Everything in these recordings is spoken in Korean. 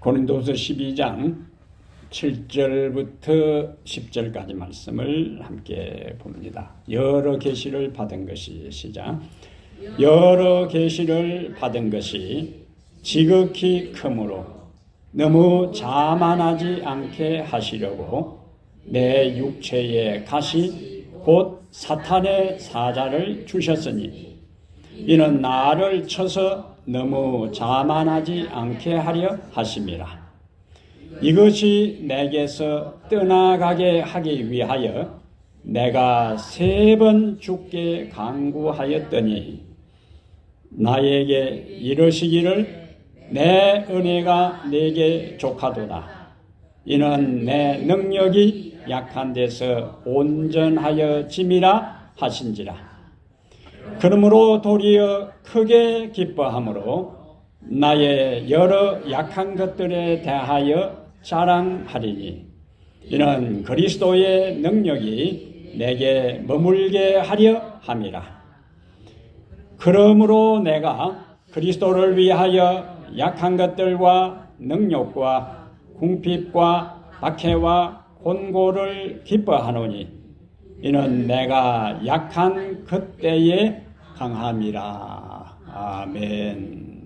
고린도후서 12장 7절부터 10절까지 말씀을 함께 봅니다. 여러 계시를 받은 것이 시작. 여러 계시를 받은 것이 지극히 크므로 너무 자만하지 않게 하시려고 내 육체에 가시 곧 사탄의 사자를 주셨으니 이는 나를 쳐서 너무 자만하지 않게 하려 하심이라. 이것이 내게서 떠나가게 하기 위하여 내가 3번 죽게 간구하였더니 나에게 이르시기를 내 은혜가 내게 족하도다. 이는 내 능력이 약한 데서 온전하여 짐이라 하신지라. 그러므로 도리어 크게 기뻐함으로 나의 여러 약한 것들에 대하여 자랑하리니 이는 그리스도의 능력이 내게 머물게 하려 함이라. 그러므로 내가 그리스도를 위하여 약한 것들과 능욕과 궁핍과 박해와 곤고를 기뻐하노니 이는 내가 약한 그때에 강함이라. 아멘.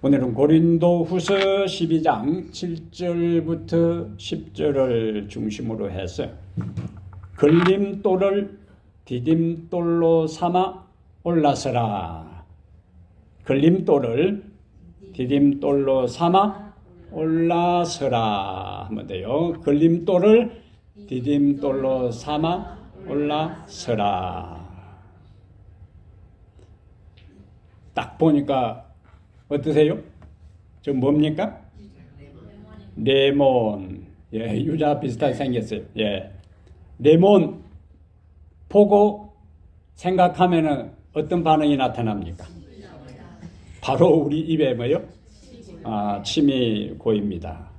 오늘은 고린도후서 12장 7절부터 10절을 중심으로 해서 걸림돌을 디딤돌로 삼아 올라서라. 걸림돌을 디딤돌로 삼아 올라서라 하면 돼요. 걸림돌을 디딤돌로 삼아 올라서라. 딱 보니까 어떠세요? 저 뭡니까? 레몬. 예, 유자 비슷하게 생겼어요. 예. 레몬 보고 생각하면은 어떤 반응이 나타납니까? 바로 우리 입에 뭐요? 침이 고입니다.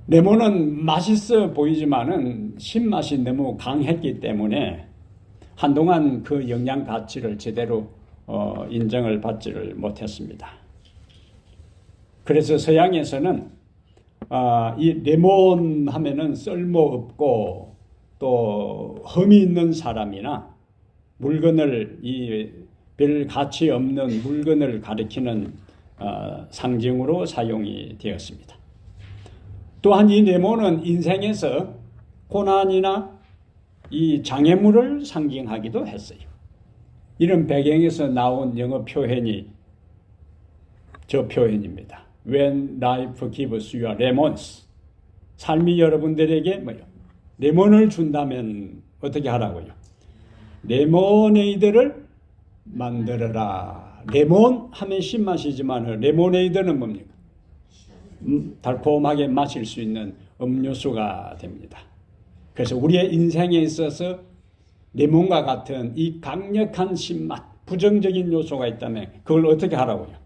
레몬은 맛있어 보이지만은 신맛이 너무 강했기 때문에 한동안 그 영양 가치를 제대로 인정을 받지를 못했습니다. 그래서 서양에서는 이 레몬 하면은 쓸모없고 또 흠이 있는 사람이나 물건을 별 가치 없는 물건을 가리키는 상징으로 사용이 되었습니다. 또한 이 레몬은 인생에서 고난이나 이 장애물을 상징하기도 했어요. 이런 배경에서 나온 영어 표현이 저 표현입니다. When life gives you lemons. 삶이 여러분들에게 뭐요? 레몬을 준다면 어떻게 하라고요? 레모네이드를 만들어라. 레몬 하면 신맛이지만 레모네이드는 뭡니까? 달콤하게 마실 수 있는 음료수가 됩니다. 그래서 우리의 인생에 있어서 레몬과 같은 이 강력한 신맛, 부정적인 요소가 있다면 그걸 어떻게 하라고요?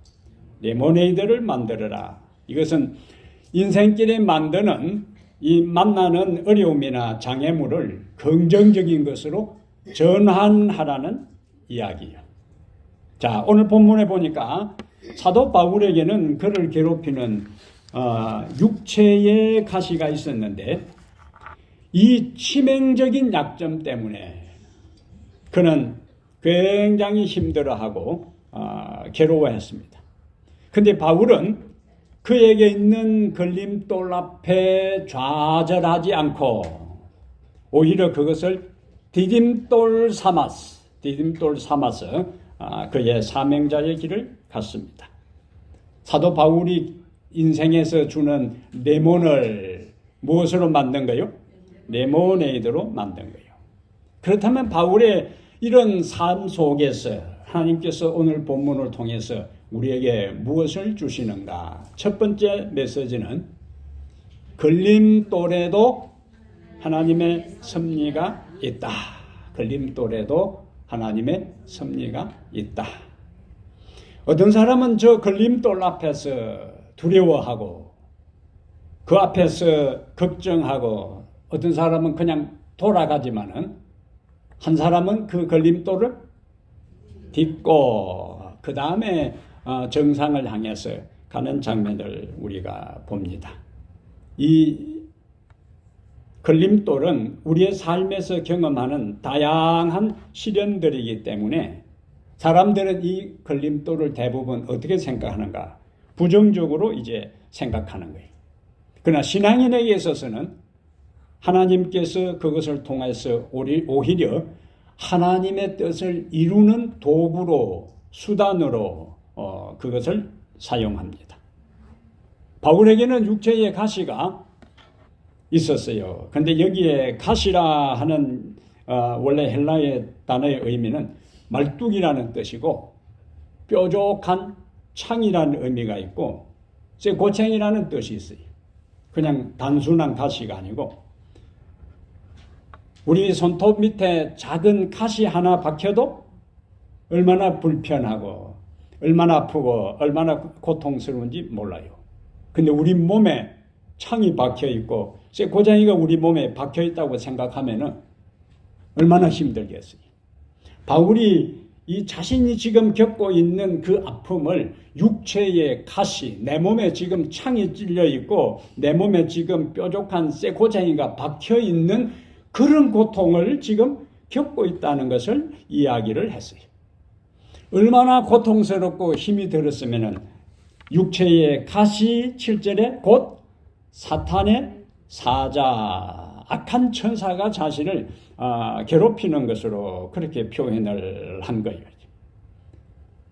레모네이드를 만들어라. 이것은 인생길에 만드는 이 만나는 어려움이나 장애물을 긍정적인 것으로 전환하라는 이야기예요. 자, 오늘 본문에 보니까 사도 바울에게는 그를 괴롭히는 육체의 가시가 있었는데 이 치명적인 약점 때문에 그는 굉장히 힘들어하고 괴로워했습니다. 그런데 바울은 그에게 있는 걸림돌 앞에 좌절하지 않고 오히려 그것을 디딤돌 삼아서 그의 사명자의 길을 갔습니다. 사도 바울이 인생에서 주는 레몬을 무엇으로 만든 거요? 레모네이드로 만든 거예요. 그렇다면 바울의 이런 삶 속에서 하나님께서 오늘 본문을 통해서 우리에게 무엇을 주시는가? 첫 번째 메시지는 걸림돌에도 하나님의 섭리가 있다. 걸림돌에도 하나님의 섭리가 있다. 어떤 사람은 저 걸림돌 앞에서 두려워하고 그 앞에서 걱정하고 어떤 사람은 그냥 돌아가지만은 한 사람은 그 걸림돌을 딛고 그 다음에 정상을 향해서 가는 장면을 우리가 봅니다. 이 걸림돌은 우리의 삶에서 경험하는 다양한 시련들이기 때문에 사람들은 이 걸림돌을 대부분 어떻게 생각하는가? 부정적으로 이제 생각하는 거예요. 그러나 신앙인에게 있어서는 하나님께서 그것을 통해서 오히려 하나님의 뜻을 이루는 도구로, 수단으로 그것을 사용합니다. 바울에게는 육체의 가시가 있었어요. 그런데 여기에 가시라 하는 원래 헬라의 단어의 의미는 말뚝이라는 뜻이고 뾰족한 창이라는 의미가 있고 고챙이라는 뜻이 있어요. 그냥 단순한 가시가 아니고 우리 손톱 밑에 작은 가시 하나 박혀도 얼마나 불편하고 얼마나 아프고 얼마나 고통스러운지 몰라요. 근데 우리 몸에 창이 박혀 있고 고쟁이가 우리 몸에 박혀 있다고 생각하면은 얼마나 힘들겠어요. 바울이 이 자신이 지금 겪고 있는 그 아픔을 육체의 가시, 내 몸에 지금 창이 찔려 있고 내 몸에 지금 뾰족한 고쟁이가 박혀 있는 그런 고통을 지금 겪고 있다는 것을 이야기를 했어요. 얼마나 고통스럽고 힘이 들었으면은 육체의 가시 7절에 곧 사탄의 사자, 악한 천사가 자신을 괴롭히는 것으로 그렇게 표현을 한 거예요.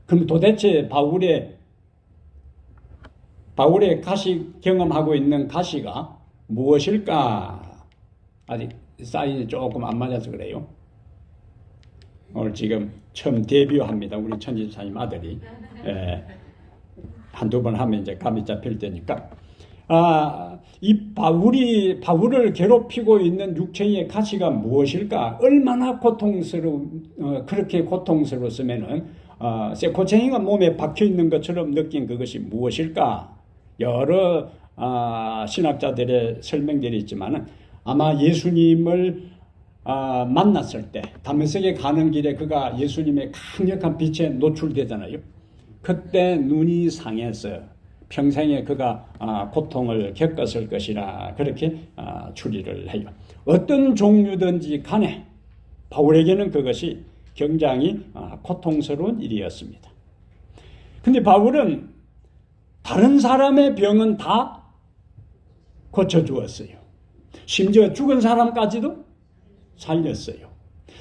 그럼 도대체 바울의 가시 경험하고 있는 가시가 무엇일까? 아직 사인이 조금 안 맞아서 그래요. 오늘 지금 처음 데뷔합니다. 우리 천집사님 아들이. 한두 번 하면 이제 감이 잡힐 때니까. 이 바울을 괴롭히고 있는 육체의 가시가 무엇일까? 얼마나 그렇게 고통스러웠으면은, 고챙이가 몸에 박혀 있는 것처럼 느낀 그것이 무엇일까? 여러, 신학자들의 설명들이 있지만은 아마 예수님을 만났을 때, 다메섹에 가는 길에 그가 예수님의 강력한 빛에 노출되잖아요. 그때 눈이 상해서 평생에 그가 고통을 겪었을 것이라 그렇게 추리를 해요. 어떤 종류든지 간에 바울에게는 그것이 굉장히 고통스러운 일이었습니다. 근데 바울은 다른 사람의 병은 다 고쳐주었어요. 심지어 죽은 사람까지도 살렸어요.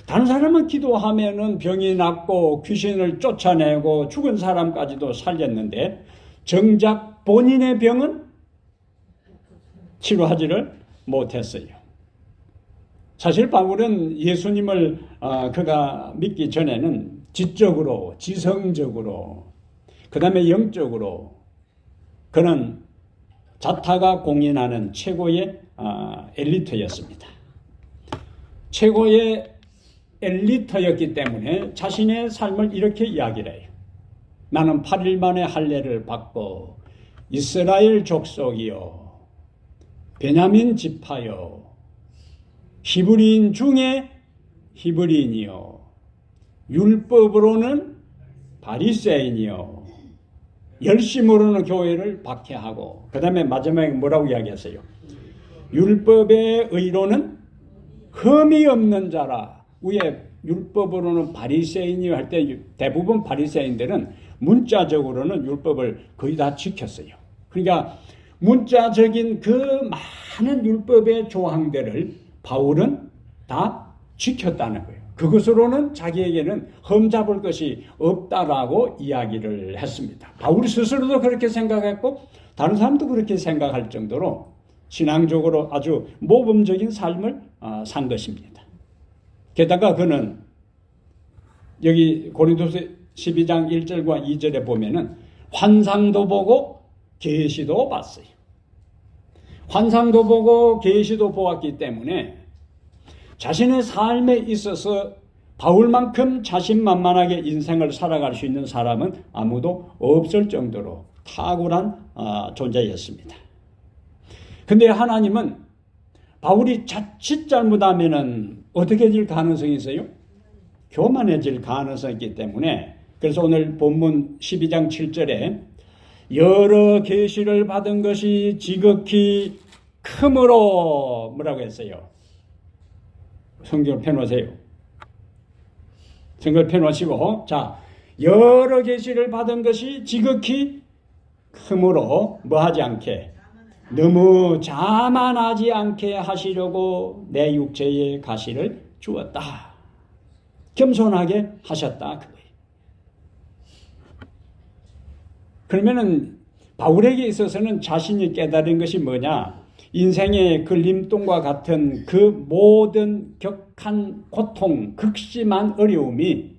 다른 사람은 기도하면은 병이 낫고 귀신을 쫓아내고 죽은 사람까지도 살렸는데 정작 본인의 병은 치료하지를 못했어요. 사실 바울은 예수님을 그가 믿기 전에는 지적으로, 지성적으로, 그 다음에 영적으로 그는 자타가 공인하는 최고의 엘리트였습니다. 최고의 엘리트였기 때문에 자신의 삶을 이렇게 이야기를 해요. 나는 8일 만에 할례를 받고 이스라엘 족속이요 베냐민 지파요 히브리인 중에 히브리인이요 율법으로는 바리새인이요 열심으로는 교회를 박해하고 그 다음에 마지막에 뭐라고 이야기했어요? 율법의 의로는 흠이 없는 자라. 위에 율법으로는 바리새인이요 할 때 대부분 바리새인들은 문자적으로는 율법을 거의 다 지켰어요. 그러니까 문자적인 그 많은 율법의 조항들을 바울은 다 지켰다는 거예요. 그것으로는 자기에게는 흠잡을 것이 없다라고 이야기를 했습니다. 바울 스스로도 그렇게 생각했고 다른 사람도 그렇게 생각할 정도로 신앙적으로 아주 모범적인 삶을 산 것입니다. 게다가 그는 여기 고린도서 12장 1절과 2절에 보면은 환상도 보고 계시도 봤어요. 환상도 보고 계시도 보았기 때문에 자신의 삶에 있어서 바울만큼 자신만만하게 인생을 살아갈 수 있는 사람은 아무도 없을 정도로 탁월한 존재였습니다. 근데 하나님은 바울이 자칫 잘못하면은 어떻게 될 가능성이 있어요? 교만해질 가능성이 있기 때문에 그래서 오늘 본문 12장 7절에 여러 계시를 받은 것이 지극히 크므로 뭐라고 했어요? 성경을 펴놓으세요. 성경을 펴놓으시고, 자, 여러 계시를 받은 것이 지극히 크므로 뭐 하지 않게, 너무 자만하지 않게 하시려고 내 육체에 가시를 주었다. 겸손하게 하셨다. 그거예요. 그러면은 바울에게 있어서는 자신이 깨달은 것이 뭐냐? 인생의 걸림돌과 같은 그 모든 격한 고통, 극심한 어려움이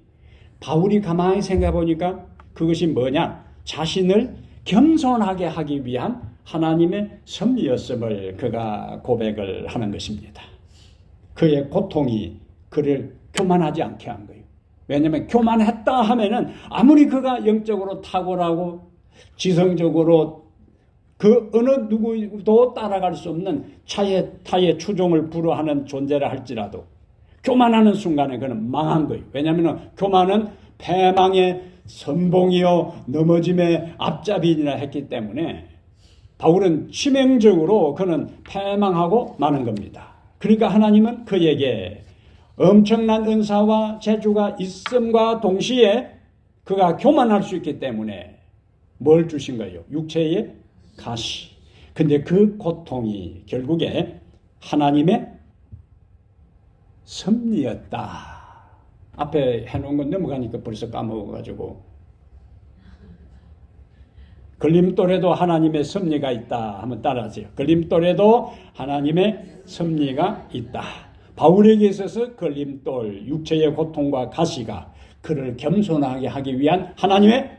바울이 가만히 생각해 보니까 그것이 뭐냐? 자신을 겸손하게 하기 위한 하나님의 섭리였음을 그가 고백을 하는 것입니다. 그의 고통이 그를 교만하지 않게 한 거예요. 왜냐하면 교만했다 하면은 아무리 그가 영적으로 탁월하고 지성적으로 그 어느 누구도 따라갈 수 없는 타의 추종을 불허하는 존재라 할지라도 교만하는 순간에 그는 망한 거예요. 왜냐하면 교만은 패망의 선봉이요 넘어짐의 앞잡이니라 했기 때문에 바울은 치명적으로 그는 패망하고 마는 겁니다. 그러니까 하나님은 그에게 엄청난 은사와 재주가 있음과 동시에 그가 교만할 수 있기 때문에 뭘 주신 거예요? 육체의 가시. 근데 그 고통이 결국에 하나님의 섭리였다. 앞에 해놓은 건 넘어가니까 벌써 까먹어가지고. 걸림돌에도 하나님의 섭리가 있다. 한번 따라하세요. 걸림돌에도 하나님의 섭리가 있다. 바울에게 있어서 걸림돌, 육체의 고통과 가시가 그를 겸손하게 하기 위한 하나님의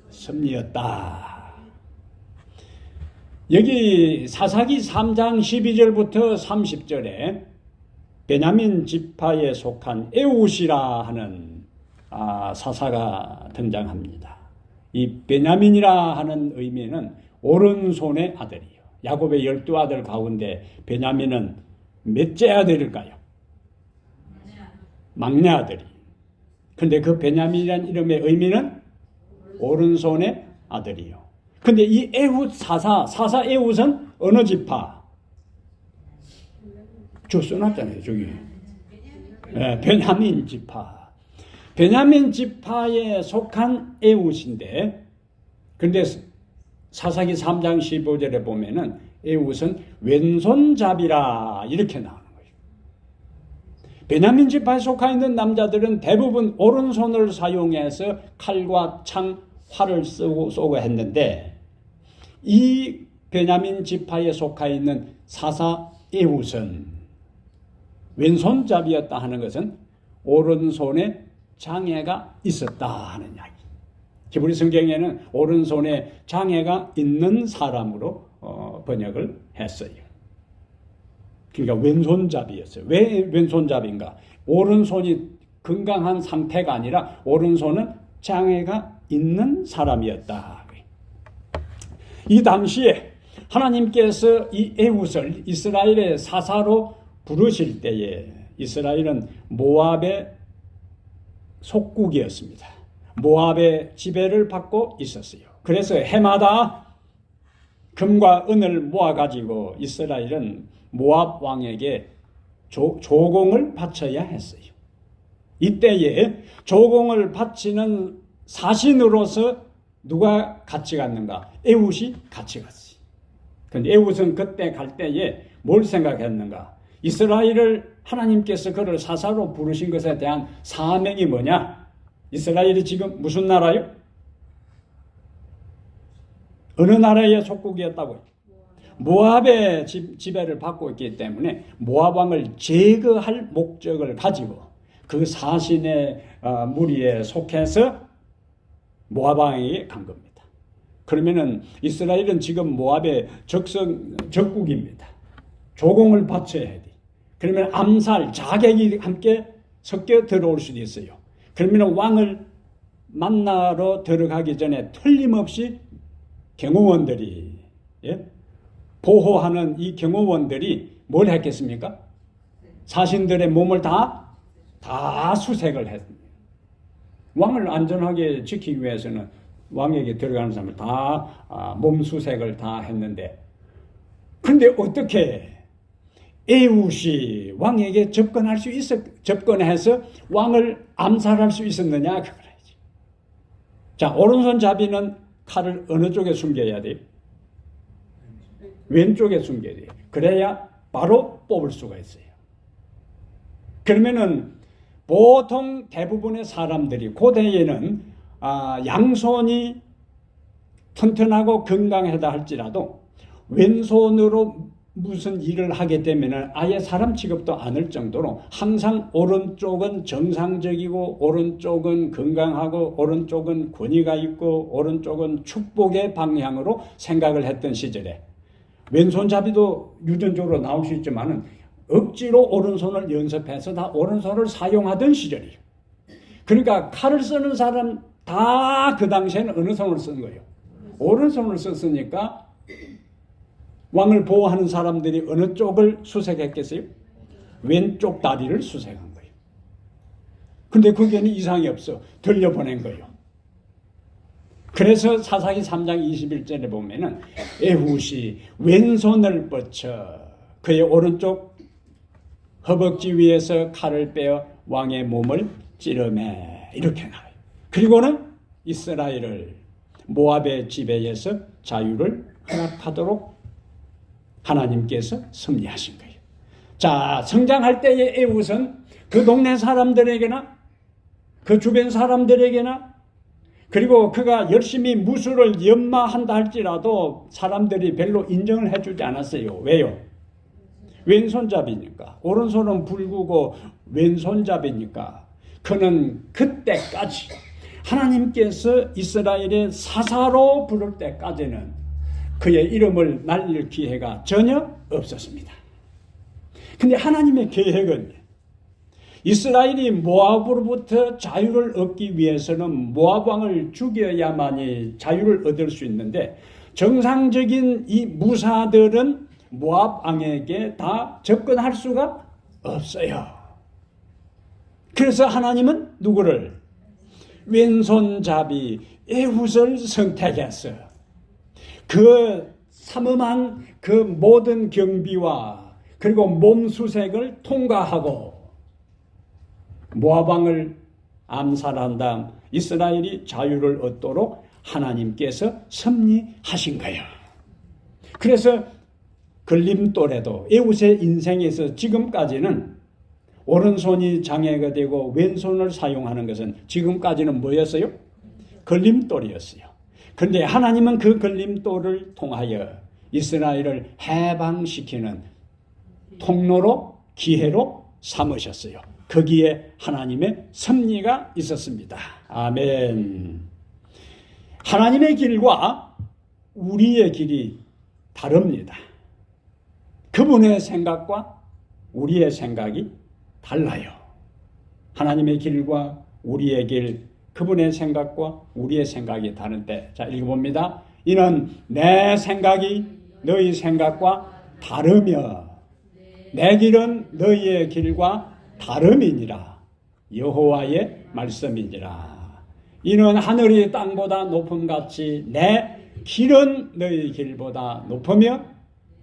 섭리였다. 여기 사사기 3장 12절부터 30절에 베냐민 지파에 속한 에웃이라 하는 사사가 등장합니다. 이 베냐민이라 하는 의미는 오른손의 아들이요. 야곱의 12아들 가운데 베냐민은 몇째 아들일까요? 막내 아들이. 근데 그 베냐민이라는 이름의 의미는 오른손의 아들이요. 근데 이 에훗 사사 에훗은 어느 지파? 저 써놨잖아요, 저기. 네, 베냐민 지파. 베냐민 지파에 속한 에훗인데, 근데 사사기 3장 15절에 보면은 에훗은 왼손잡이라 이렇게 나오는 거예요. 베냐민 지파에 속해 있는 남자들은 대부분 오른손을 사용해서 칼과 창, 활을 쏘고 했는데 이 베냐민 지파에 속해 있는 사사 에훗은 왼손잡이였다 하는 것은 오른손에 장애가 있었다 하는 이야기. 히브리 성경에는 오른손에 장애가 있는 사람으로 번역을 했어요. 그러니까 왼손잡이였어요. 왜 왼손잡이인가? 오른손이 건강한 상태가 아니라 오른손은 장애가 있는 사람이었다. 이 당시에 하나님께서 이 에훗을 이스라엘의 사사로 부르실 때에 이스라엘은 모압의 속국이었습니다. 모압의 지배를 받고 있었어요. 그래서 해마다 금과 은을 모아가지고 이스라엘은 모압 왕에게 조공을 바쳐야 했어요. 이때에 조공을 바치는 사신으로서 누가 같이 갔는가? 에훗이 같이 갔어요. 그런데 에훗은 그때 갈 때에 뭘 생각했는가? 이스라엘을 하나님께서 그를 사사로 부르신 것에 대한 사명이 뭐냐? 이스라엘이 지금 무슨 나라요? 어느 나라의 속국이었다고요? 모압의 지배를 받고 있기 때문에 모압 왕을 제거할 목적을 가지고 그 사신의 무리에 속해서 모압 왕에게 간 겁니다. 그러면은 이스라엘은 지금 모압의 적국입니다. 조공을 바쳐야 돼. 그러면 암살, 자객이 함께 섞여 들어올 수도 있어요. 그러면 왕을 만나러 들어가기 전에 틀림없이 경호원들이 보호하는 이 경호원들이 뭘 했겠습니까? 자신들의 몸을 다 수색을 했습니다. 왕을 안전하게 지키기 위해서는 왕에게 들어가는 사람을 다 몸수색을 다 했는데, 근데 어떻게 에훗이 왕에게 접근해서 왕을 암살할 수 있었느냐 그거야지. 자, 오른손잡이는 칼을 어느 쪽에 숨겨야 돼요? 왼쪽에 숨겨야 돼요. 그래야 바로 뽑을 수가 있어요. 그러면은 보통 대부분의 사람들이 고대에는 양손이 튼튼하고 건강하다 할지라도 왼손으로 무슨 일을 하게 되면 아예 사람 취급도 않을 정도로 항상 오른쪽은 정상적이고 오른쪽은 건강하고 오른쪽은 권위가 있고 오른쪽은 축복의 방향으로 생각을 했던 시절에, 왼손잡이도 유전적으로 나올 수 있지만은 억지로 오른손을 연습해서 다 오른손을 사용하던 시절이에요. 그러니까 칼을 쓰는 사람 다 그 당시에는 어느 손을 쓴 거예요? 오른손을 썼으니까 왕을 보호하는 사람들이 어느 쪽을 수색했겠어요? 왼쪽 다리를 수색한 거예요. 근데 거기에는 이상이 없어. 돌려보낸 거예요. 그래서 사사기 3장 21절에 보면은 에훗이 왼손을 뻗쳐 그의 오른쪽 허벅지 위에서 칼을 빼어 왕의 몸을 찌르매, 이렇게 나와요. 그리고는 이스라엘을 모압의 지배에서 자유를 허락하도록 하나님께서 섭리하신 거예요. 자, 성장할 때의 에훗은 그 동네 사람들에게나 그 주변 사람들에게나, 그리고 그가 열심히 무술을 연마한다 할지라도 사람들이 별로 인정을 해주지 않았어요. 왜요? 왼손잡이니까. 오른손은 불구고 왼손잡이니까. 그는 그때까지 하나님께서 이스라엘의 사사로 부를 때까지는 그의 이름을 날릴 기회가 전혀 없었습니다. 근데 하나님의 계획은 이스라엘이 모압으로부터 자유를 얻기 위해서는 모압 왕을 죽여야만이 자유를 얻을 수 있는데, 정상적인 이 무사들은 모압 왕에게 다 접근할 수가 없어요. 그래서 하나님은 누구를? 왼손잡이 에훗을 선택했어. 그 삼엄한 그 모든 경비와 그리고 몸수색을 통과하고 모압 왕을 암살한 다음 이스라엘이 자유를 얻도록 하나님께서 섭리하신 거예요. 그래서 걸림돌에도 에훗의 인생에서 지금까지는 오른손이 장애가 되고 왼손을 사용하는 것은 지금까지는 뭐였어요? 걸림돌이었어요. 그런데 하나님은 그 걸림돌을 통하여 이스라엘을 해방시키는 통로로, 기회로 삼으셨어요. 거기에 하나님의 섭리가 있었습니다. 아멘. 하나님의 길과 우리의 길이 다릅니다. 그분의 생각과 우리의 생각이 달라요. 하나님의 길과 우리의 길, 그분의 생각과 우리의 생각이 다른데, 자, 읽어봅니다. 이는 내 생각이 너희 생각과 다르며 내 길은 너희의 길과 다름이니라. 여호와의 말씀이니라. 이는 하늘이 땅보다 높음같이 내 길은 너희 길보다 높으며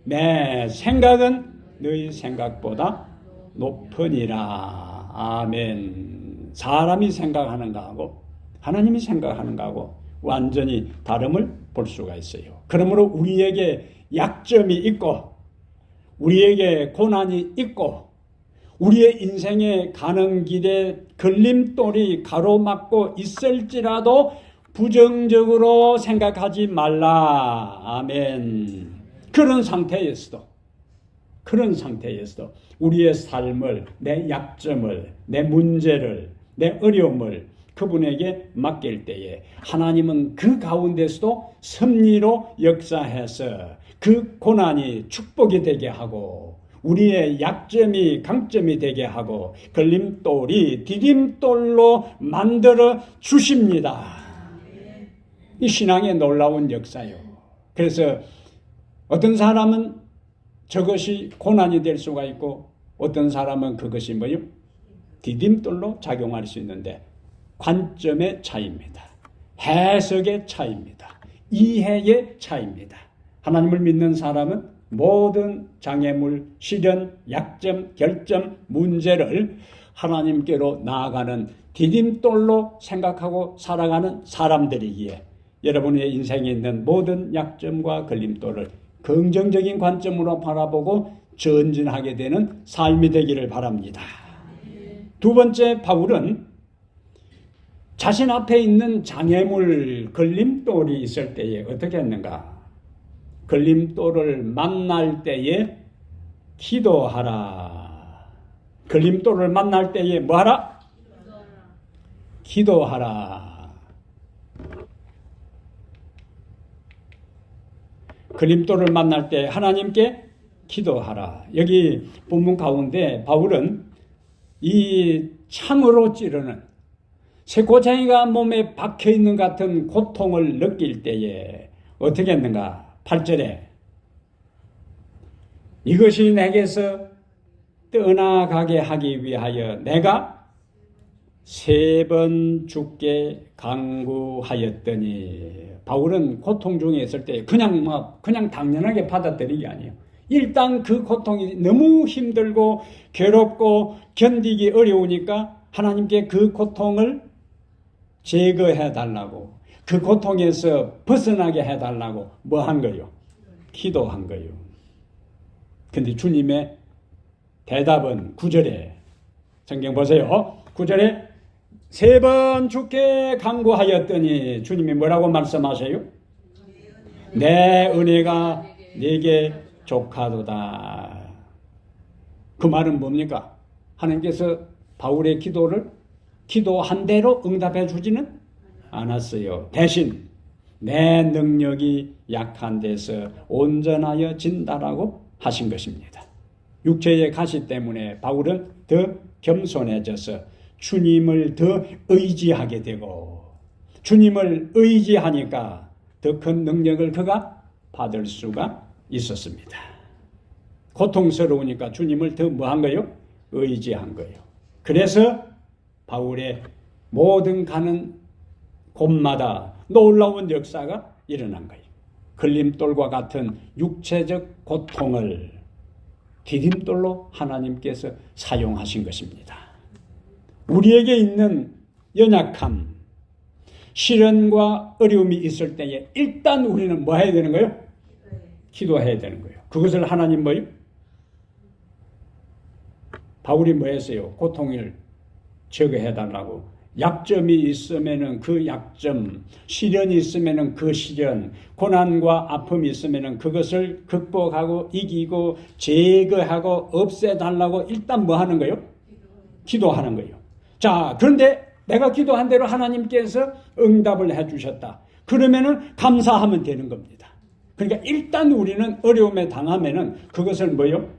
내 생각은 너희 생각보다 높으니라. 아멘. 사람이 생각하는 거하고 하나님이 생각하는 거하고 완전히 다름을 볼 수가 있어요. 그러므로 우리에게 약점이 있고 우리에게 고난이 있고 우리의 인생에 가는 길에 걸림돌이 가로막고 있을지라도 부정적으로 생각하지 말라. 아멘. 그런 상태에서도 우리의 삶을, 내 약점을, 내 문제를, 내 어려움을 그분에게 맡길 때에 하나님은 그 가운데서도 섭리로 역사해서 그 고난이 축복이 되게 하고 우리의 약점이 강점이 되게 하고 걸림돌이 디딤돌로 만들어 주십니다. 이 신앙의 놀라운 역사요. 그래서 어떤 사람은 저것이 고난이 될 수가 있고 어떤 사람은 그것이 뭐요? 디딤돌로 작용할 수 있는데 관점의 차이입니다. 해석의 차이입니다. 이해의 차이입니다. 하나님을 믿는 사람은 모든 장애물, 시련, 약점, 결점, 문제를 하나님께로 나아가는 디딤돌로 생각하고 살아가는 사람들이기에 여러분의 인생에 있는 모든 약점과 걸림돌을 긍정적인 관점으로 바라보고 전진하게 되는 삶이 되기를 바랍니다. 두 번째, 바울은 자신 앞에 있는 장애물, 걸림돌이 있을 때에 어떻게 했는가? 걸림돌을 만날 때에 기도하라. 걸림돌을 만날 때에 뭐하라? 기도하라. 걸림돌을 만날 때 하나님께 기도하라. 여기 본문 가운데 바울은 이 창으로 찌르는 쇠고챙이가 몸에 박혀있는 같은 고통을 느낄 때에 어떻게 했는가? 8절에 이것이 내게서 떠나가게 하기 위하여 내가 3번 죽게 간구하였더니 바울은 고통 중에 있을 때 그냥 당연하게 받아들이는 게 아니에요. 일단 그 고통이 너무 힘들고 괴롭고 견디기 어려우니까 하나님께 그 고통을 제거해 달라고, 그 고통에서 벗어나게 해달라고 뭐 한 거요? 기도한 거요. 근데 주님의 대답은 9절에 성경 보세요. 9절에 3번 죽게 간구하였더니 주님이 뭐라고 말씀하세요? 내 은혜가 네게 족하도다. 그 말은 뭡니까? 하나님께서 바울의 기도를 기도한 대로 응답해 주지는 않았어요. 대신 내 능력이 약한 데서 온전하여 진다라고 하신 것입니다. 육체의 가시 때문에 바울은 더 겸손해져서 주님을 더 의지하게 되고 주님을 의지하니까 더 큰 능력을 그가 받을 수가 있었습니다. 고통스러우니까 주님을 더 뭐 한 거예요? 의지한 거예요. 그래서 바울의 모든 가는 곳마다 놀라운 역사가 일어난 거예요. 걸림돌과 같은 육체적 고통을 디딤돌로 하나님께서 사용하신 것입니다. 우리에게 있는 연약함, 시련과 어려움이 있을 때에 일단 우리는 뭐 해야 되는 거예요? 기도해야 되는 거예요. 그것을 하나님 뭐예요? 바울이 뭐 했어요? 고통을 제거해달라고. 약점이 있으면은 그 약점, 시련이 있으면은 그 시련, 고난과 아픔이 있으면은 그것을 극복하고 이기고 제거하고 없애달라고 일단 뭐 하는 거예요? 기도하는 거예요. 자, 그런데 내가 기도한 대로 하나님께서 응답을 해주셨다. 그러면은 감사하면 되는 겁니다. 그러니까 일단 우리는 어려움에 당하면은 그것을 뭐요?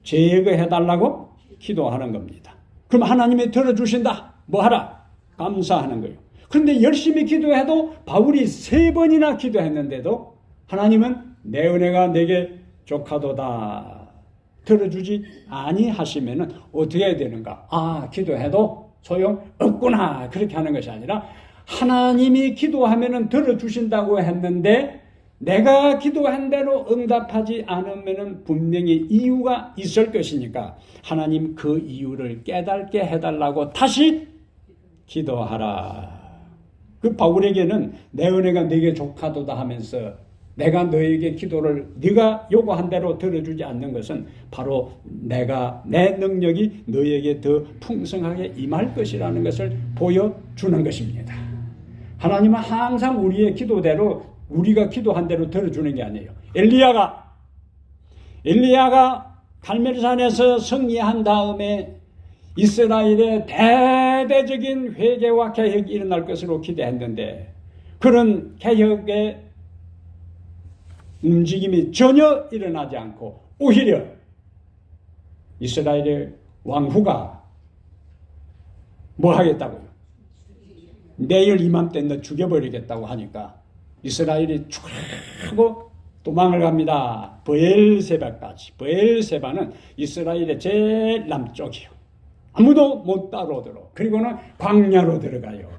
제거해달라고 기도하는 겁니다. 그럼 하나님이 들어주신다. 뭐 하라? 감사하는 거예요. 그런데 열심히 기도해도 바울이 3번이나 기도했는데도 하나님은 내 은혜가 내게 족하도다. 들어주지 아니하시면은 어떻게 해야 되는가? 아, 기도해도 소용없구나. 그렇게 하는 것이 아니라 하나님이 기도하면은 들어주신다고 했는데 내가 기도한 대로 응답하지 않으면은 분명히 이유가 있을 것이니까 하나님 그 이유를 깨닫게 해달라고 다시 기도하라. 그 바울에게는 내 은혜가 네게 족하도다 하면서 내가 너에게 기도를 네가 요구한 대로 들어주지 않는 것은 바로 내가 내 능력이 너에게 더 풍성하게 임할 것이라는 것을 보여주는 것입니다. 하나님은 항상 우리의 기도대로 우리가 기도한 대로 들어주는 게 아니에요. 엘리야가 갈멜산에서 승리한 다음에 이스라엘의 대대적인 회개와 개혁이 일어날 것으로 기대했는데 그런 개혁의 움직임이 전혀 일어나지 않고 오히려 이스라엘의 왕후가 뭐 하겠다고요? 내일 이맘때 너 죽여버리겠다고 하니까 이스라엘이 쭉 도망을 갑니다. 브엘세바까지. 브엘세바는 이스라엘의 제일 남쪽이요. 아무도 못 따라오도록. 그리고는 광야로 들어가요.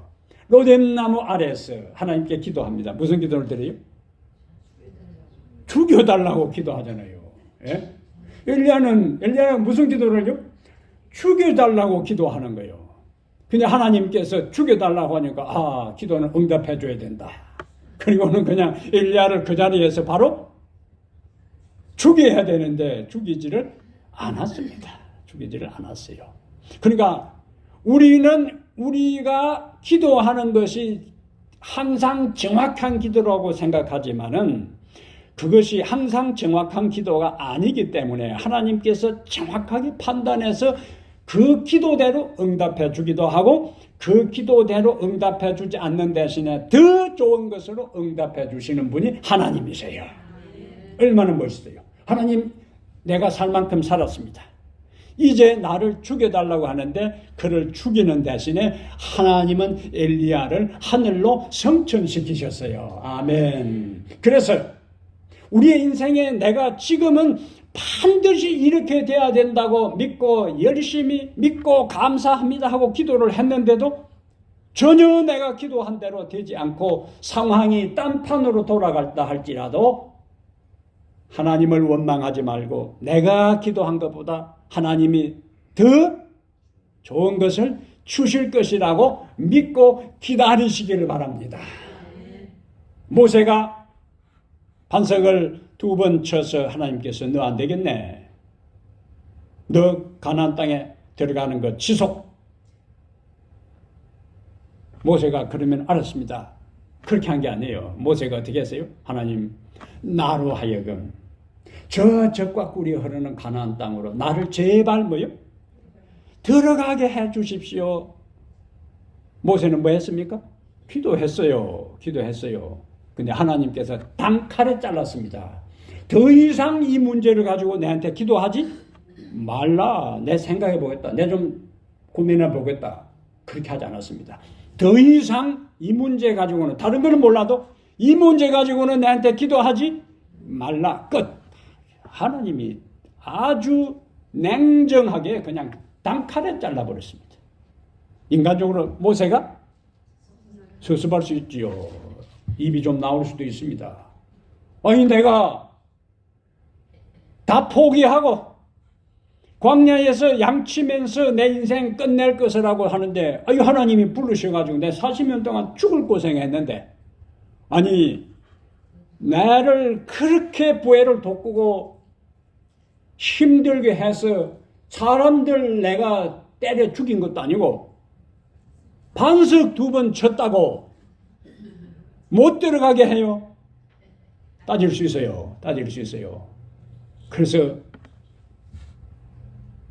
로뎀나무 아래에서 하나님께 기도합니다. 무슨 기도를 드려요? 죽여달라고 기도하잖아요. 예? 엘리야는 무슨 기도를 해요? 죽여달라고 기도하는 거예요. 근데 하나님께서 죽여달라고 하니까 기도는 응답해 줘야 된다. 그리고는 그냥 엘리야를 그 자리에서 바로 죽여야 되는데 죽이지를 않았습니다. 죽이지를 않았어요. 그러니까 우리가 기도하는 것이 항상 정확한 기도라고 생각하지만은 그것이 항상 정확한 기도가 아니기 때문에 하나님께서 정확하게 판단해서 그 기도대로 응답해 주기도 하고 그 기도대로 응답해 주지 않는 대신에 더 좋은 것으로 응답해 주시는 분이 하나님이세요. 얼마나 멋있어요. 하나님, 내가 살 만큼 살았습니다. 이제 나를 죽여달라고 하는데 그를 죽이는 대신에 하나님은 엘리야를 하늘로 성천시키셨어요. 아멘. 그래서 우리의 인생에 내가 지금은 반드시 이렇게 돼야 된다고 믿고 열심히 믿고 감사합니다 하고 기도를 했는데도 전혀 내가 기도한 대로 되지 않고 상황이 딴판으로 돌아갔다 할지라도 하나님을 원망하지 말고 내가 기도한 것보다 하나님이 더 좋은 것을 주실 것이라고 믿고 기다리시기를 바랍니다. 모세가 반석을 2번 쳐서 하나님께서 너 안 되겠네. 너 가나안 땅에 들어가는 거 지속. 모세가 그러면 알았습니다. 그렇게 한 게 아니에요. 모세가 어떻게 했어요? 하나님, 나로 하여금 저 젖과 꿀이 흐르는 가나안 땅으로 나를 제발 뭐요? 들어가게 해 주십시오. 모세는 뭐 했습니까? 기도했어요. 근데 하나님께서 단칼에 잘랐습니다. 더 이상 이 문제를 가지고 내한테 기도하지 말라. 내 생각해 보겠다. 내 좀 고민해 보겠다. 그렇게 하지 않았습니다. 더 이상 이 문제 가지고는 다른 걸 몰라도 이 문제 가지고는 내한테 기도하지 말라. 끝. 하나님이 아주 냉정하게 그냥 단칼에 잘라버렸습니다. 인간적으로 모세가 수습할 수 있지요. 입이 좀 나올 수도 있습니다. 아니 내가 다 포기하고 광야에서 양치면서 내 인생 끝낼 것이라고 하는데 하나님이 부르셔가지고 내 40년 동안 죽을 고생했는데 아니 나를 그렇게 부해를 돋구고 힘들게 해서 사람들 내가 때려 죽인 것도 아니고 반석 2번 쳤다고 못 들어가게 해요. 따질 수 있어요. 그래서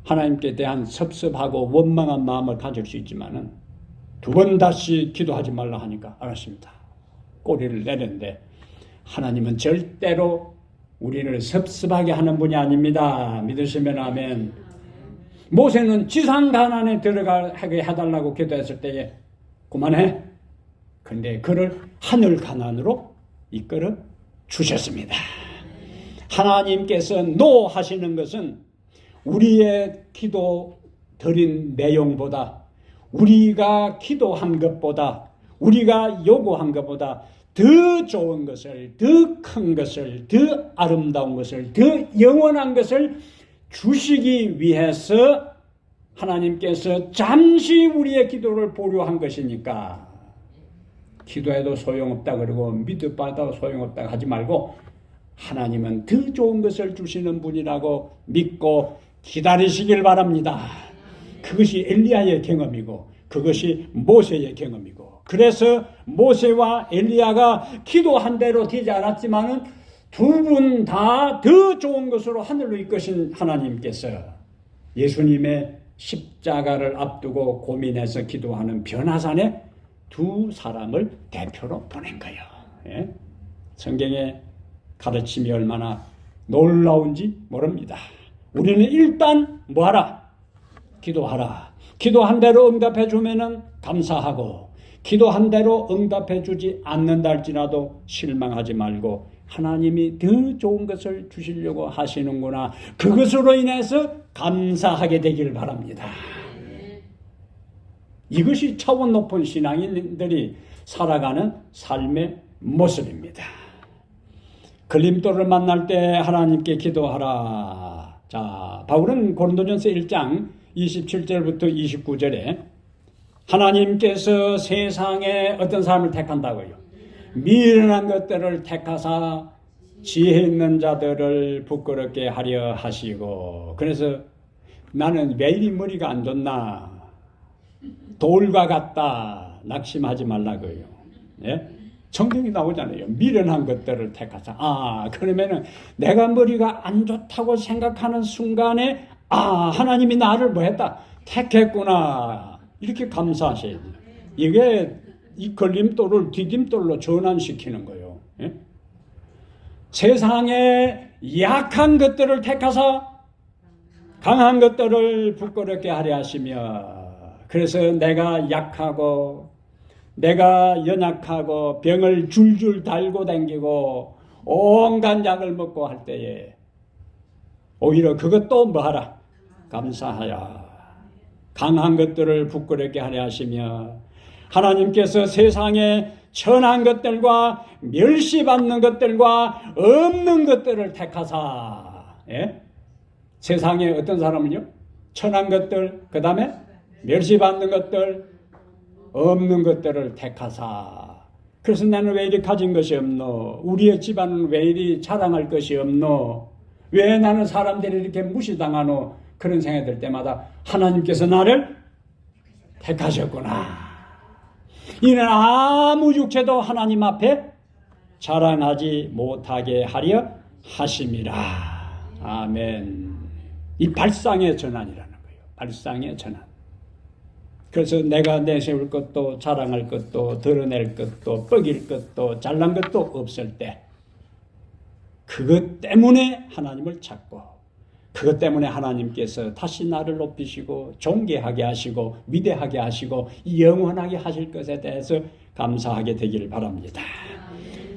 하나님께 대한 섭섭하고 원망한 마음을 가질 수 있지만은 2번 다시 기도하지 말라 하니까 알았습니다. 꼬리를 내렸는데 하나님은 절대로 우리를 섭섭하게 하는 분이 아닙니다. 믿으시면 아멘. 모세는 지상 가나안에 들어가게 해달라고 기도했을 때에 그만해. 그런데 그를 하늘 가나안으로 이끌어 주셨습니다. 하나님께서 노 하시는 것은 우리의 기도 드린 내용보다 우리가 기도한 것보다 우리가 요구한 것보다 더 좋은 것을, 더 큰 것을, 더 아름다운 것을, 더 영원한 것을 주시기 위해서 하나님께서 잠시 우리의 기도를 보류한 것이니까 기도해도 소용없다 그러고 믿어봐도 소용없다 하지 말고 하나님은 더 좋은 것을 주시는 분이라고 믿고 기다리시길 바랍니다. 그것이 엘리야의 경험이고 그것이 모세의 경험이고 그래서 모세와 엘리야가 기도한 대로 되지 않았지만은 2분 다 더 좋은 것으로 하늘로 이끄신 하나님께서 예수님의 십자가를 앞두고 고민해서 기도하는 변화산에 2 사람을 대표로 보낸 거예요. 예? 성경의 가르침이 얼마나 놀라운지 모릅니다. 우리는 일단 뭐하라? 기도하라. 기도한 대로 응답해 주면은 감사하고 기도한 대로 응답해 주지 않는다 할지라도 실망하지 말고 하나님이 더 좋은 것을 주시려고 하시는구나. 그것으로 인해서 감사하게 되길 바랍니다. 이것이 차원 높은 신앙인들이 살아가는 삶의 모습입니다. 걸림돌을 만날 때 하나님께 기도하라. 자, 바울은 고린도전서 1장 27절부터 29절에 하나님께서 세상에 어떤 사람을 택한다고요? 미련한 것들을 택하사 지혜 있는 자들을 부끄럽게 하려 하시고. 그래서 나는 왜 이리 머리가 안 좋나? 돌과 같다. 낙심하지 말라고요. 예? 성경이 나오잖아요. 미련한 것들을 택하사. 그러면은 내가 머리가 안 좋다고 생각하는 순간에 하나님이 나를 뭐 했다? 택했구나. 이렇게 감사하셔야 돼요. 이게 이 걸림돌을 디딤돌로 전환시키는 거예요. 예? 세상에 약한 것들을 택하사 강한 것들을 부끄럽게 하려 하시며. 그래서 내가 약하고 내가 연약하고 병을 줄줄 달고 다니고 온갖 약을 먹고 할 때에 오히려 그것도 뭐하라? 감사하라. 강한 것들을 부끄럽게 하려 하시며 하나님께서 세상에 천한 것들과 멸시받는 것들과 없는 것들을 택하사. 예? 세상에 어떤 사람은요? 천한 것들, 그 다음에 멸시받는 것들, 없는 것들을 택하사. 그래서 나는 왜 이리 가진 것이 없노? 우리의 집안은 왜 이리 자랑할 것이 없노? 왜 나는 사람들이 이렇게 무시당하노? 그런 생각이 들 때마다 하나님께서 나를 택하셨구나. 이는 아무 육체도 하나님 앞에 자랑하지 못하게 하려 하심이라. 아멘. 이 발상의 전환이라는 거예요. 발상의 전환. 그래서 내가 내세울 것도 자랑할 것도 드러낼 것도 뻐길 것도 잘난 것도 없을 때 그것 때문에 하나님을 찾고 그것 때문에 하나님께서 다시 나를 높이시고 존귀하게 하시고 위대하게 하시고 영원하게 하실 것에 대해서 감사하게 되기를 바랍니다.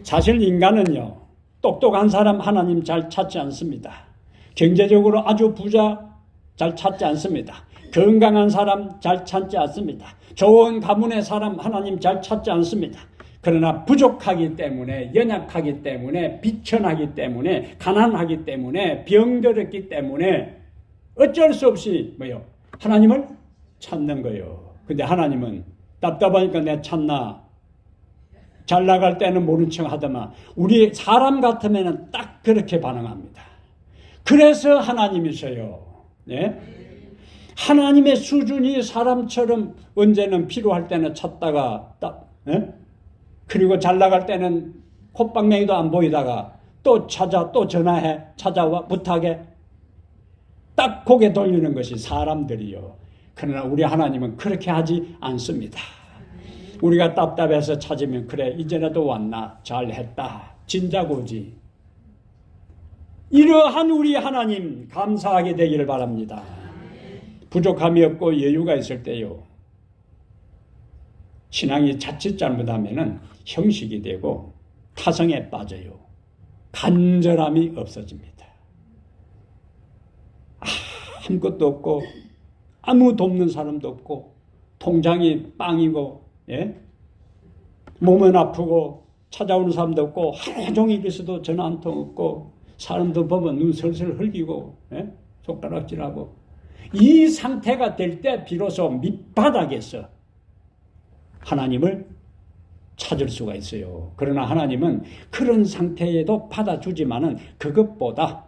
사실 인간은요, 똑똑한 사람 하나님 잘 찾지 않습니다. 경제적으로 아주 부자 잘 찾지 않습니다. 건강한 사람 잘 찾지 않습니다. 좋은 가문의 사람 하나님 잘 찾지 않습니다. 그러나 부족하기 때문에, 연약하기 때문에, 비천하기 때문에, 가난하기 때문에, 병들었기 때문에 어쩔 수 없이 뭐요? 하나님을 찾는 거예요. 근데 하나님은 답답하니까 내가 찾나? 잘 나갈 때는 모른 척 하더만 우리 사람 같으면 딱 그렇게 반응합니다. 그래서 하나님이셔요. 네? 하나님의 수준이 사람처럼 언제는 필요할 때는 찾다가 딱, 네? 그리고 잘 나갈 때는 콧방맹이도 안 보이다가 또 찾아, 또 전화해, 찾아와, 부탁해. 딱 고개 돌리는 것이 사람들이요. 그러나 우리 하나님은 그렇게 하지 않습니다. 우리가 답답해서 찾으면 그래, 이제라도 왔나, 잘했다, 진짜고지. 이러한 우리 하나님 감사하게 되기를 바랍니다. 부족함이 없고 여유가 있을 때요, 신앙이 자칫 잘못하면은 형식이 되고 타성에 빠져요. 간절함이 없어집니다. 아무것도 없고 아무 돕는 사람도 없고 통장이 빵이고, 예? 몸은 아프고 찾아오는 사람도 없고 하루 종일 있어도 전화 한 통 없고 사람도 보면 눈 슬슬 흘리고, 예? 손가락질하고 이 상태가 될 때 비로소 밑바닥에서 하나님을 찾을 수가 있어요. 그러나 하나님은 그런 상태에도 받아주지만은 그것보다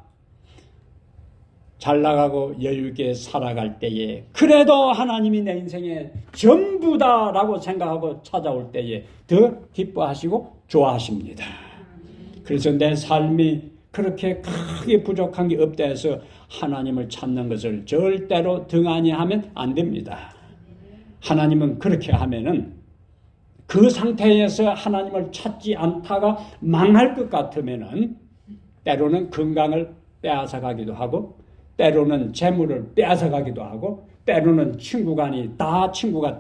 잘 나가고 여유있게 살아갈 때에 그래도 하나님이 내 인생의 전부다라고 생각하고 찾아올 때에 더 기뻐하시고 좋아하십니다. 그래서 내 삶이 그렇게 크게 부족한 게 없다 해서 하나님을 찾는 것을 절대로 등한히 하면 안 됩니다. 하나님은 그렇게 하면은 그 상태에서 하나님을 찾지 않다가 망할 것 같으면은 때로는 건강을 빼앗아가기도 하고 때로는 재물을 빼앗아가기도 하고 때로는 친구가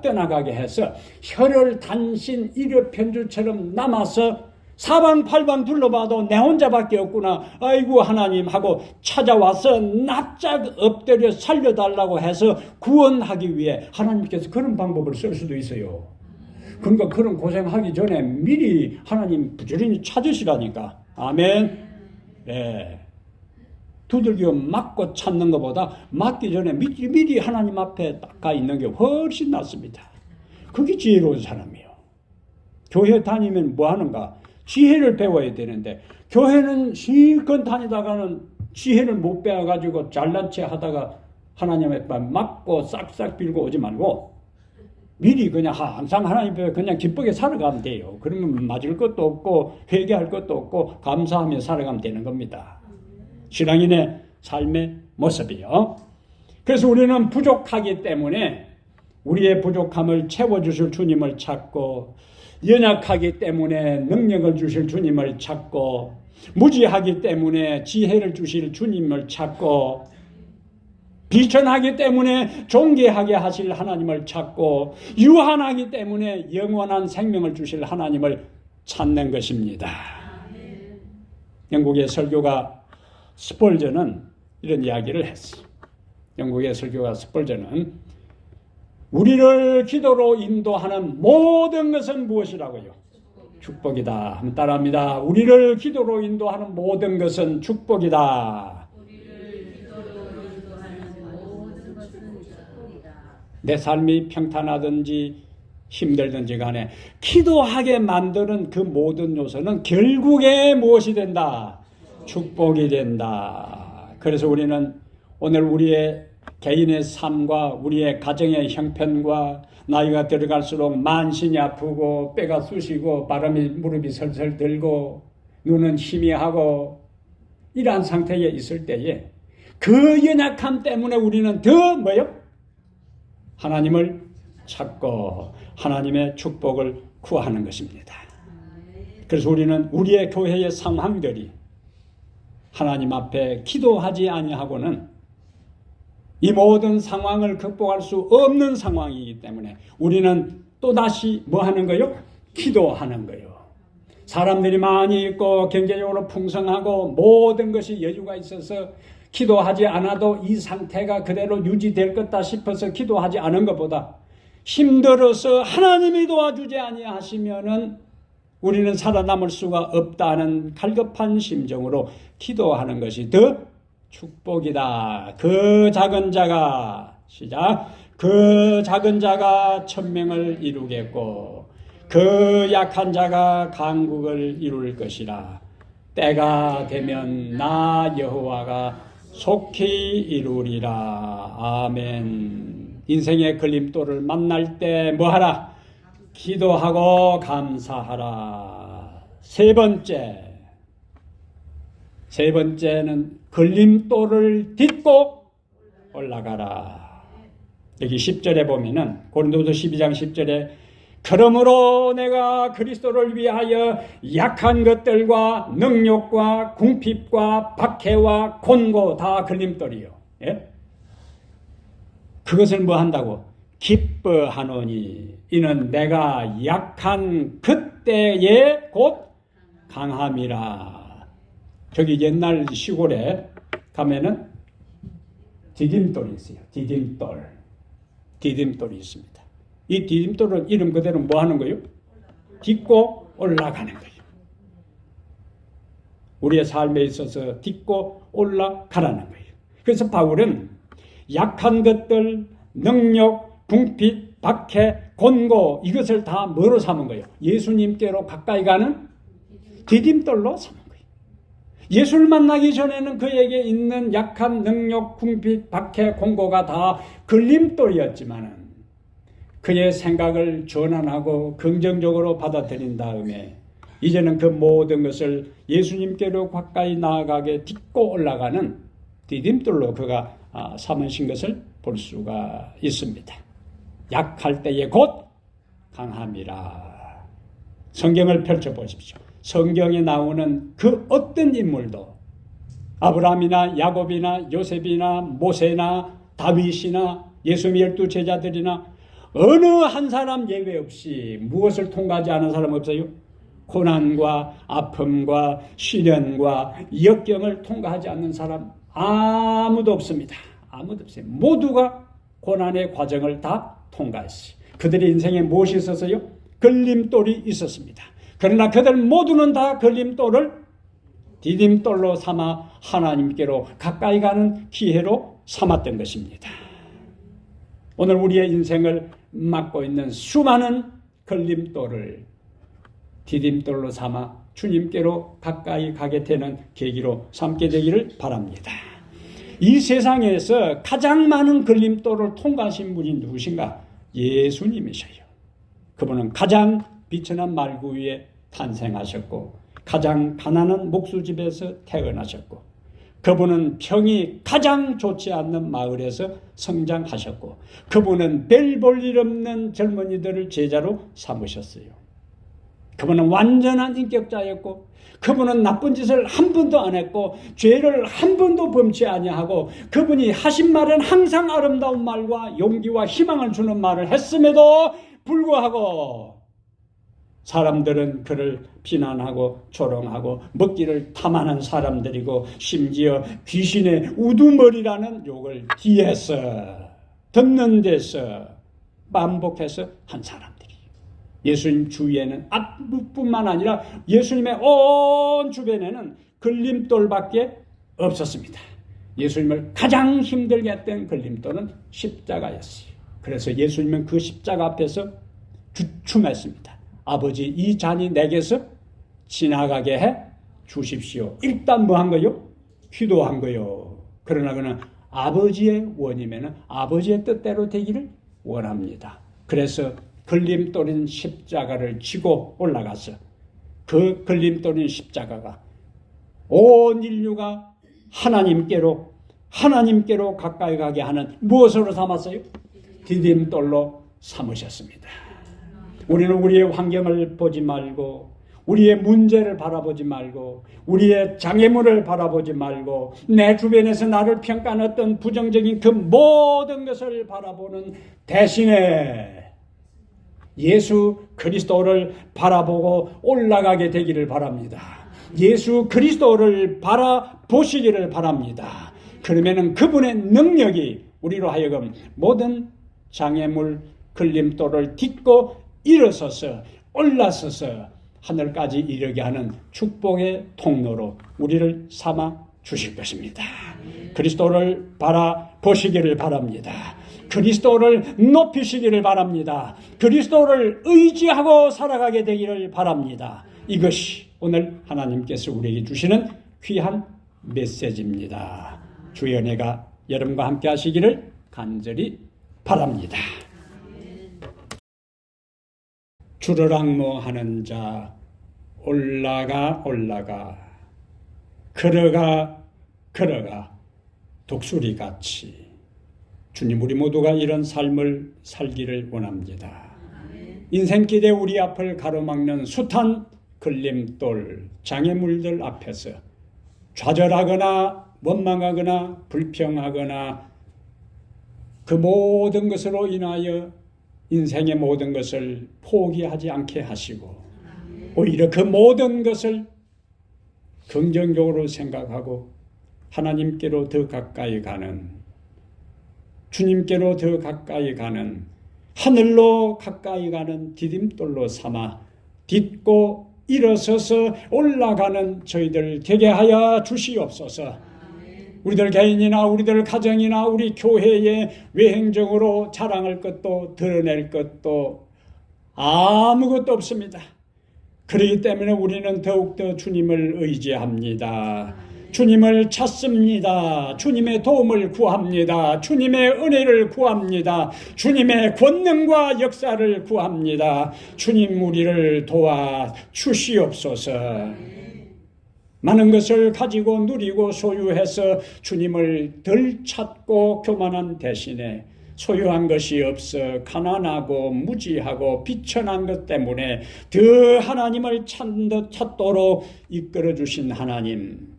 떠나가게 해서 혈혈단신 일회편주처럼 남아서 사방팔방 둘러봐도 내 혼자밖에 없구나. 아이고 하나님 하고 찾아와서 납작 엎드려 살려달라고 해서 구원하기 위해 하나님께서 그런 방법을 쓸 수도 있어요. 그러니까 그런 고생하기 전에 미리 하나님 부지런히 찾으시라니까. 아멘. 예. 두들겨 맞고 찾는 것보다 맞기 전에 미리 하나님 앞에 딱 가 있는 게 훨씬 낫습니다. 그게 지혜로운 사람이에요. 교회 다니면 뭐 하는가? 지혜를 배워야 되는데 교회는 실컷 다니다가는 지혜를 못 배워가지고 잘난 체 하다가 하나님 앞에 맞고 싹싹 빌고 오지 말고 미리 그냥 항상 하나님 앞에 그냥 기쁘게 살아가면 돼요. 그러면 맞을 것도 없고 회개할 것도 없고 감사하며 살아가면 되는 겁니다. 신앙인의 삶의 모습이요. 그래서 우리는 부족하기 때문에 우리의 부족함을 채워주실 주님을 찾고, 연약하기 때문에 능력을 주실 주님을 찾고, 무지하기 때문에 지혜를 주실 주님을 찾고, 비천하기 때문에 존귀하게 하실 하나님을 찾고, 유한하기 때문에 영원한 생명을 주실 하나님을 찾는 것입니다. 영국의 설교가 스펄전은 이런 이야기를 했어요. 영국의 설교가 스펄전은 우리를 기도로 인도하는 모든 것은 무엇이라고요? 축복이다. 한번 따라합니다. 우리를 기도로 인도하는 모든 것은 축복이다. 내 삶이 평탄하든지 힘들든지 간에 기도하게 만드는 그 모든 요소는 결국에 무엇이 된다? 축복이 된다. 그래서 우리는 오늘 우리의 개인의 삶과 우리의 가정의 형편과 나이가 들어갈수록 만신이 아프고 뼈가 쑤시고 무릎이 설설 들고 눈은 희미하고 이러한 상태에 있을 때에 그 연약함 때문에 우리는 더 뭐요? 하나님을 찾고 하나님의 축복을 구하는 것입니다. 그래서 우리는 우리의 교회의 상황들이 하나님 앞에 기도하지 아니하고는 이 모든 상황을 극복할 수 없는 상황이기 때문에 우리는 또다시 뭐 하는 거요? 기도하는 거요. 사람들이 많이 있고 경제적으로 풍성하고 모든 것이 여유가 있어서 기도하지 않아도 이 상태가 그대로 유지될 것다 싶어서 기도하지 않은 것보다 힘들어서 하나님이 도와주지 아니하시면은 우리는 살아남을 수가 없다는 갈급한 심정으로 기도하는 것이 더 축복이다. 그 작은 자가 시작. 그 작은 자가 천명을 이루겠고 그 약한 자가 강국을 이룰 것이라. 때가 되면 나 여호와가 속히 이루리라. 아멘. 인생의 걸림돌을 만날 때 뭐하라? 기도하고 감사하라. 세 번째는 걸림돌을 딛고 올라가라. 여기 10절에 보면은 고린도서 12장 10절에 그러므로 내가 그리스도를 위하여 약한 것들과 능욕과 궁핍과 박해와 곤고 다 걸림돌이요. 예? 그것을 뭐 한다고? 기뻐하노니 이는 내가 약한 그때에 곧 강함이라. 저기 옛날 시골에 가면은 디딤돌이 있어요. 디딤돌이 있습니다. 이 디딤돌은 이름 그대로 뭐 하는 거예요? 딛고 올라가는 거예요. 우리의 삶에 있어서 딛고 올라가라는 거예요. 그래서 바울은 약한 것들, 능력, 궁핍, 박해, 곤고 이것을 다 뭐로 삼은 거예요? 예수님께로 가까이 가는 디딤돌로 삼은 거예요. 예수를 만나기 전에는 그에게 있는 약한 능력, 궁핍, 박해, 곤고가 다 걸림돌이었지만은 그의 생각을 전환하고 긍정적으로 받아들인 다음에 이제는 그 모든 것을 예수님께로 가까이 나아가게 딛고 올라가는 디딤돌로 그가 삼으신 것을 볼 수가 있습니다. 약할 때에 곧 강함이라. 성경을 펼쳐보십시오. 성경에 나오는 그 어떤 인물도 아브라함이나 야곱이나 요셉이나 모세나 다윗이나 예수님의 12 제자들이나 어느 한 사람 예외 없이 무엇을 통과하지 않은 사람 없어요? 고난과 아픔과 시련과 역경을 통과하지 않는 사람 아무도 없습니다. 아무도 없어요. 모두가 고난의 과정을 다 통과했어요. 그들의 인생에 무엇이 있었어요? 걸림돌이 있었습니다. 그러나 그들 모두는 다 걸림돌을 디딤돌로 삼아 하나님께로 가까이 가는 기회로 삼았던 것입니다. 오늘 우리의 인생을 맡고 있는 수많은 걸림돌을 디딤돌로 삼아 주님께로 가까이 가게 되는 계기로 삼게 되기를 바랍니다. 이 세상에서 가장 많은 걸림돌을 통과하신 분이 누구신가? 예수님이셔요. 그분은 가장 비천한 말구 위에 탄생하셨고 가장 가난한 목수집에서 태어나셨고 그분은 평이 가장 좋지 않는 마을에서 성장하셨고 그분은 별 볼 일 없는 젊은이들을 제자로 삼으셨어요. 그분은 완전한 인격자였고 그분은 나쁜 짓을 한 번도 안 했고 죄를 한 번도 범치 아니하고 그분이 하신 말은 항상 아름다운 말과 용기와 희망을 주는 말을 했음에도 불구하고 사람들은 그를 비난하고 조롱하고 먹기를 탐하는 사람들이고 심지어 귀신의 우두머리라는 욕을 뒤에서 듣는 데서 반복해서 한 사람들이 예수님 주위에는 앞뿐만 아니라 예수님의 온 주변에는 걸림돌밖에 없었습니다. 예수님을 가장 힘들게 했던 걸림돌은 십자가였어요. 그래서 예수님은 그 십자가 앞에서 주춤했습니다. 아버지, 이 잔이 내게서 지나가게 해 주십시오. 일단 뭐 한 거요? 기도한 거요. 그러나 그는 아버지의 원이면은 아버지의 뜻대로 되기를 원합니다. 그래서 걸림돌인 십자가를 지고 올라가서 그 걸림돌인 십자가가 온 인류가 하나님께로 가까이 가게 하는 무엇으로 삼았어요? 디딤돌로 삼으셨습니다. 우리는 우리의 환경을 보지 말고 우리의 문제를 바라보지 말고 우리의 장애물을 바라보지 말고 내 주변에서 나를 평가하는 어떤 부정적인 그 모든 것을 바라보는 대신에 예수 그리스도를 바라보고 올라가게 되기를 바랍니다. 예수 그리스도를 바라보시기를 바랍니다. 그러면은 그분의 능력이 우리로 하여금 모든 장애물 걸림돌을 딛고 일어서서 올라서서 하늘까지 이르게 하는 축복의 통로로 우리를 삼아 주실 것입니다. 그리스도를 바라보시기를 바랍니다. 그리스도를 높이시기를 바랍니다. 그리스도를 의지하고 살아가게 되기를 바랍니다. 이것이 오늘 하나님께서 우리에게 주시는 귀한 메시지입니다. 주의 은혜가 여러분과 함께 하시기를 간절히 바랍니다. 주를 앙모하는 자 올라가 걸어가 독수리같이 주님 우리 모두가 이런 삶을 살기를 원합니다. 인생길에 우리 앞을 가로막는 숱한 걸림돌 장애물들 앞에서 좌절하거나 원망하거나 불평하거나 그 모든 것으로 인하여 인생의 모든 것을 포기하지 않게 하시고 오히려 그 모든 것을 긍정적으로 생각하고 하나님께로 더 가까이 가는 주님께로 더 가까이 가는 하늘로 가까이 가는 디딤돌로 삼아 딛고 일어서서 올라가는 저희들 되게 하여 주시옵소서. 우리들 개인이나 우리들 가정이나 우리 교회에 외행적으로 자랑할 것도 드러낼 것도 아무것도 없습니다. 그렇기 때문에 우리는 더욱더 주님을 의지합니다. 주님을 찾습니다. 주님의 도움을 구합니다. 주님의 은혜를 구합니다. 주님의 권능과 역사를 구합니다. 주님 우리를 도와 주시옵소서. 많은 것을 가지고 누리고 소유해서 주님을 덜 찾고 교만한 대신에 소유한 것이 없어 가난하고 무지하고 비천한 것 때문에 더 하나님을 찾도록 이끌어 주신 하나님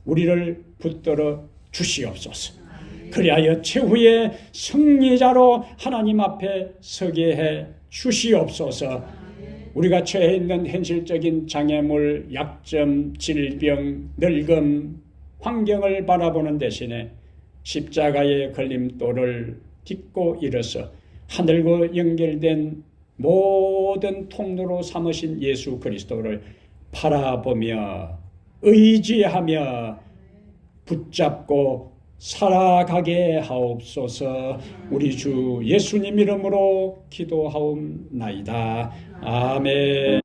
우리를 붙들어 주시옵소서. 그리하여 최후의 승리자로 하나님 앞에 서게 해 주시옵소서. 우리가 처해 있는 현실적인 장애물, 약점, 질병, 늙음, 환경을 바라보는 대신에 십자가의 걸림돌을 딛고 일어서 하늘과 연결된 모든 통로로 삼으신 예수 그리스도를 바라보며 의지하며 붙잡고 살아가게 하옵소서. 우리 주 예수님 이름으로 기도하옵나이다. 아멘.